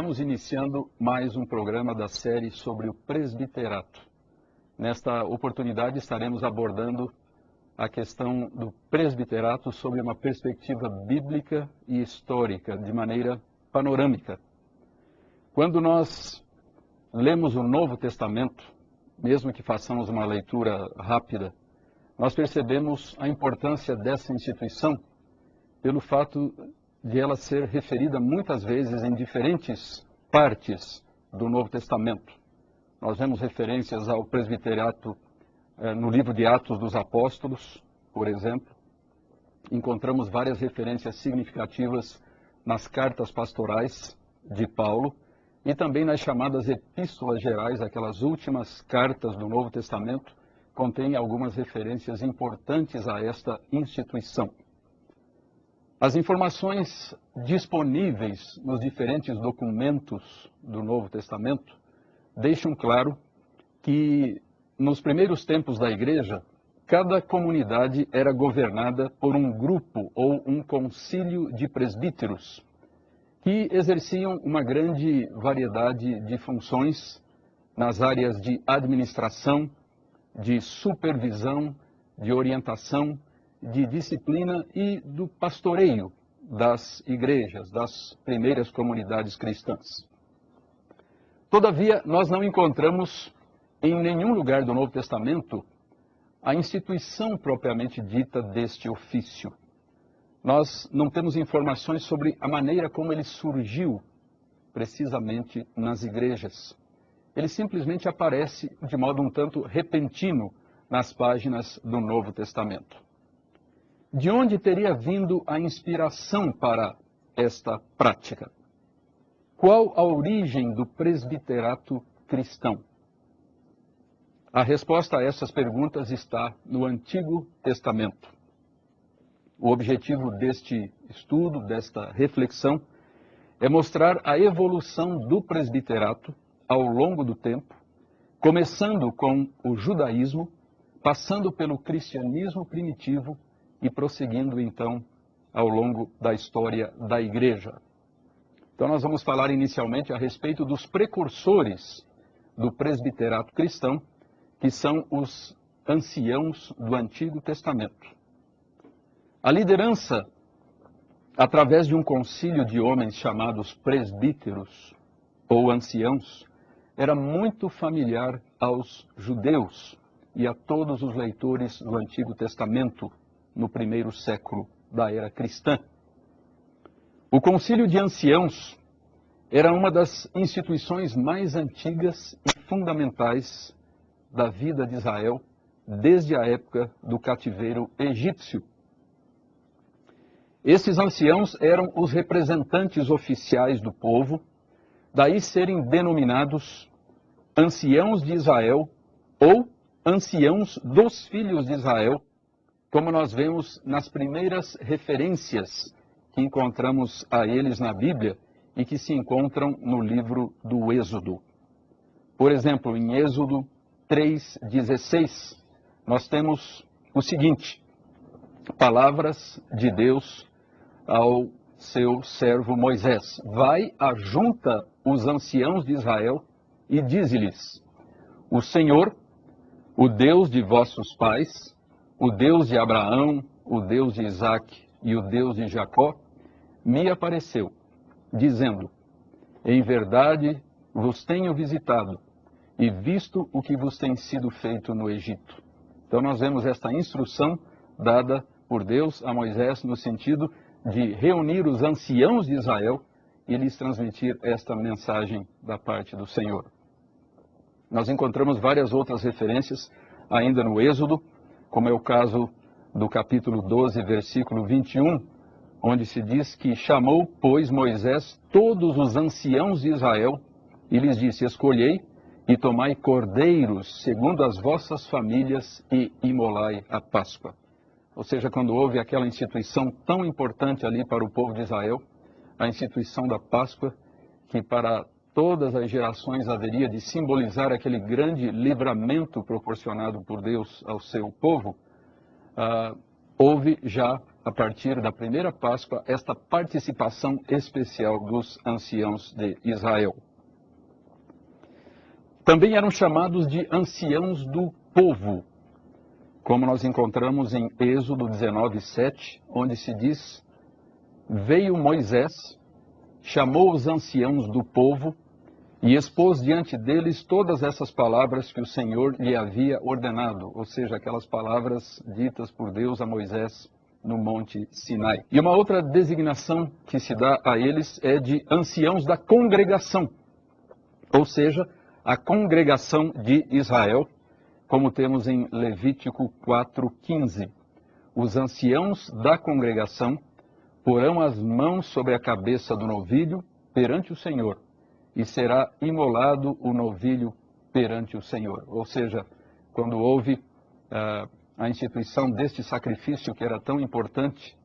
Estamos iniciando mais um programa da série sobre o presbiterato. Nesta oportunidade estaremos abordando a questão do presbiterato sob uma perspectiva bíblica e histórica, de maneira panorâmica. Quando nós lemos o Novo Testamento, mesmo que façamos uma leitura rápida, nós percebemos a importância dessa instituição pelo fato de ela ser referida muitas vezes em diferentes partes do Novo Testamento. Nós vemos referências ao presbiterato no livro de Atos dos Apóstolos, por exemplo. Encontramos várias referências significativas nas cartas pastorais de Paulo e também nas chamadas epístolas gerais, aquelas últimas cartas do Novo Testamento, contêm algumas referências importantes a esta instituição. As informações disponíveis nos diferentes documentos do Novo Testamento deixam claro que, nos primeiros tempos da Igreja, cada comunidade era governada por um grupo ou um concílio de presbíteros, que exerciam uma grande variedade de funções nas áreas de administração, de supervisão, de orientação, de disciplina e do pastoreio das igrejas, das primeiras comunidades cristãs. Todavia, nós não encontramos em nenhum lugar do Novo Testamento a instituição propriamente dita deste ofício. Nós não temos informações sobre a maneira como ele surgiu precisamente nas igrejas. Ele simplesmente aparece de modo um tanto repentino nas páginas do Novo Testamento. De onde teria vindo a inspiração para esta prática? Qual a origem do presbiterato cristão? A resposta a essas perguntas está no Antigo Testamento. O objetivo deste estudo, desta reflexão, é mostrar a evolução do presbiterato ao longo do tempo, começando com o judaísmo, passando pelo cristianismo primitivo e prosseguindo, então, ao longo da história da Igreja. Então, nós vamos falar inicialmente a respeito dos precursores do presbiterato cristão, que são os anciãos do Antigo Testamento. A liderança, através de um concílio de homens chamados presbíteros ou anciãos, era muito familiar aos judeus e a todos os leitores do Antigo Testamento no primeiro século da era cristã. O concílio de anciãos era uma das instituições mais antigas e fundamentais da vida de Israel desde a época do cativeiro egípcio. Esses anciãos eram os representantes oficiais do povo, daí serem denominados anciãos de Israel ou anciãos dos filhos de Israel, como nós vemos nas primeiras referências que encontramos a eles na Bíblia e que se encontram no livro do Êxodo. Por exemplo, em Êxodo 3:16, nós temos o seguinte: palavras de Deus ao seu servo Moisés: vai, ajunta os anciãos de Israel e dize-lhes: o Senhor, o Deus de vossos pais, o Deus de Abraão, o Deus de Isaque e o Deus de Jacó, me apareceu, dizendo: em verdade vos tenho visitado e visto o que vos tem sido feito no Egito. Então nós vemos esta instrução dada por Deus a Moisés no sentido de reunir os anciãos de Israel e lhes transmitir esta mensagem da parte do Senhor. Nós encontramos várias outras referências ainda no Êxodo, como é o caso do capítulo 12, versículo 21, onde se diz que chamou, pois, Moisés todos os anciãos de Israel e lhes disse: escolhei e tomai cordeiros segundo as vossas famílias e imolai a Páscoa. Ou seja, quando houve aquela instituição tão importante ali para o povo de Israel, a instituição da Páscoa, que para todas as gerações haveria de simbolizar aquele grande livramento proporcionado por Deus ao seu povo, houve já a partir da primeira Páscoa, esta participação especial dos anciãos de Israel. Também eram chamados de anciãos do povo, como nós encontramos em Êxodo 19:7, onde se diz: veio Moisés, chamou os anciãos do povo e expôs diante deles todas essas palavras que o Senhor lhe havia ordenado, ou seja, aquelas palavras ditas por Deus a Moisés no Monte Sinai. E uma outra designação que se dá a eles é de anciãos da congregação, ou seja, a congregação de Israel, como temos em Levítico 4:15. Os anciãos da congregação porão as mãos sobre a cabeça do novilho perante o Senhor, e será imolado o novilho perante o Senhor. Ou seja, quando houve a instituição deste sacrifício que era tão importante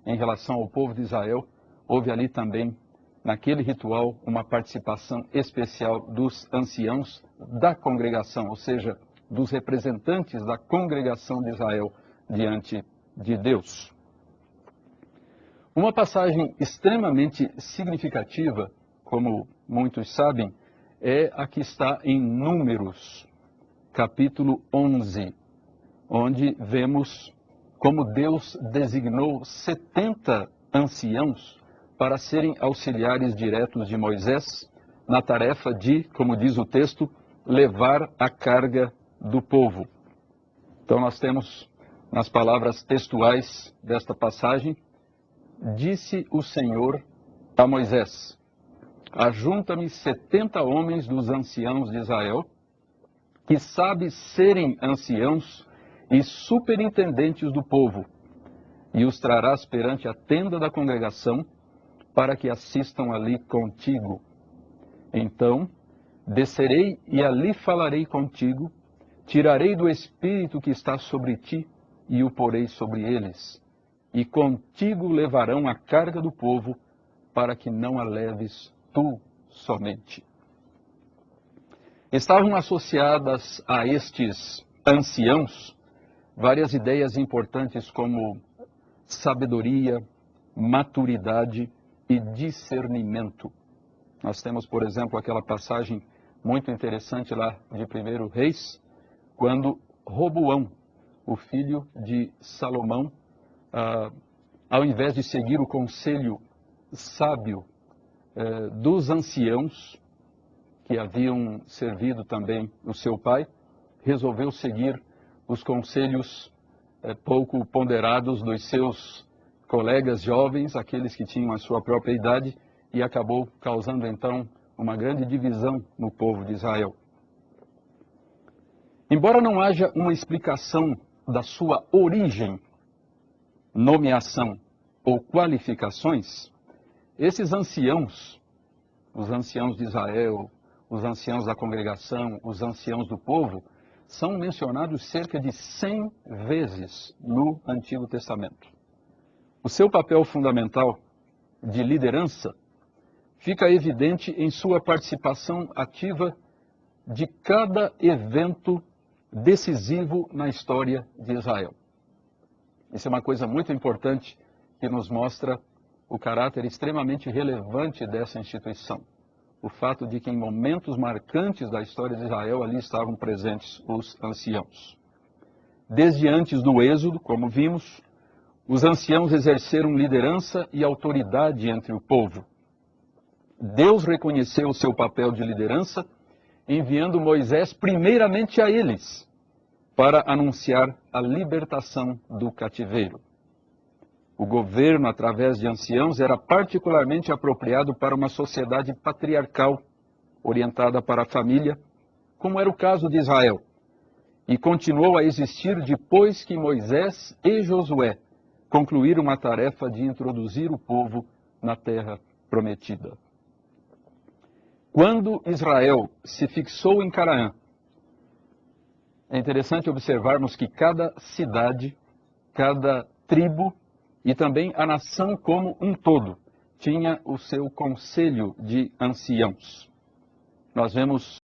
em relação ao povo de Israel, houve ali também, naquele ritual, uma participação especial dos anciãos da congregação, ou seja, dos representantes da congregação de Israel diante de Deus. Uma passagem extremamente significativa, como muitos sabem, é a que está em Números, capítulo 11, onde vemos como Deus designou 70 anciãos para serem auxiliares diretos de Moisés na tarefa de, como diz o texto, levar a carga do povo. Então nós temos nas palavras textuais desta passagem: disse o Senhor a Moisés: ajunta-me 70 homens dos anciãos de Israel, que sabem serem anciãos e superintendentes do povo, e os trarás perante a tenda da congregação, para que assistam ali contigo. Então descerei e ali falarei contigo, tirarei do Espírito que está sobre ti e o porei sobre eles. E contigo levarão a carga do povo, para que não a leves tu somente. Estavam associadas a estes anciãos várias ideias importantes como sabedoria, maturidade e discernimento. Nós temos, por exemplo, aquela passagem muito interessante lá de 1 Reis, quando Roboão, o filho de Salomão, ao invés de seguir o conselho sábio dos anciãos, que haviam servido também o seu pai, resolveu seguir os conselhos pouco ponderados dos seus colegas jovens, aqueles que tinham a sua própria idade, e acabou causando então uma grande divisão no povo de Israel. Embora não haja uma explicação da sua origem, nomeação ou qualificações, esses anciãos, os anciãos de Israel, os anciãos da congregação, os anciãos do povo, são mencionados cerca de 100 vezes no Antigo Testamento. O seu papel fundamental de liderança fica evidente em sua participação ativa de cada evento decisivo na história de Israel. Isso é uma coisa muito importante que nos mostra o caráter extremamente relevante dessa instituição. O fato de que em momentos marcantes da história de Israel ali estavam presentes os anciãos. Desde antes do Êxodo, como vimos, os anciãos exerceram liderança e autoridade entre o povo. Deus reconheceu o seu papel de liderança, enviando Moisés primeiramente a eles, para anunciar a libertação do cativeiro. O governo, através de anciãos, era particularmente apropriado para uma sociedade patriarcal, orientada para a família, como era o caso de Israel, e continuou a existir depois que Moisés e Josué concluíram a tarefa de introduzir o povo na terra prometida. Quando Israel se fixou em Canaã, é interessante observarmos que cada cidade, cada tribo e também a nação como um todo tinha o seu conselho de anciãos. Nós vemos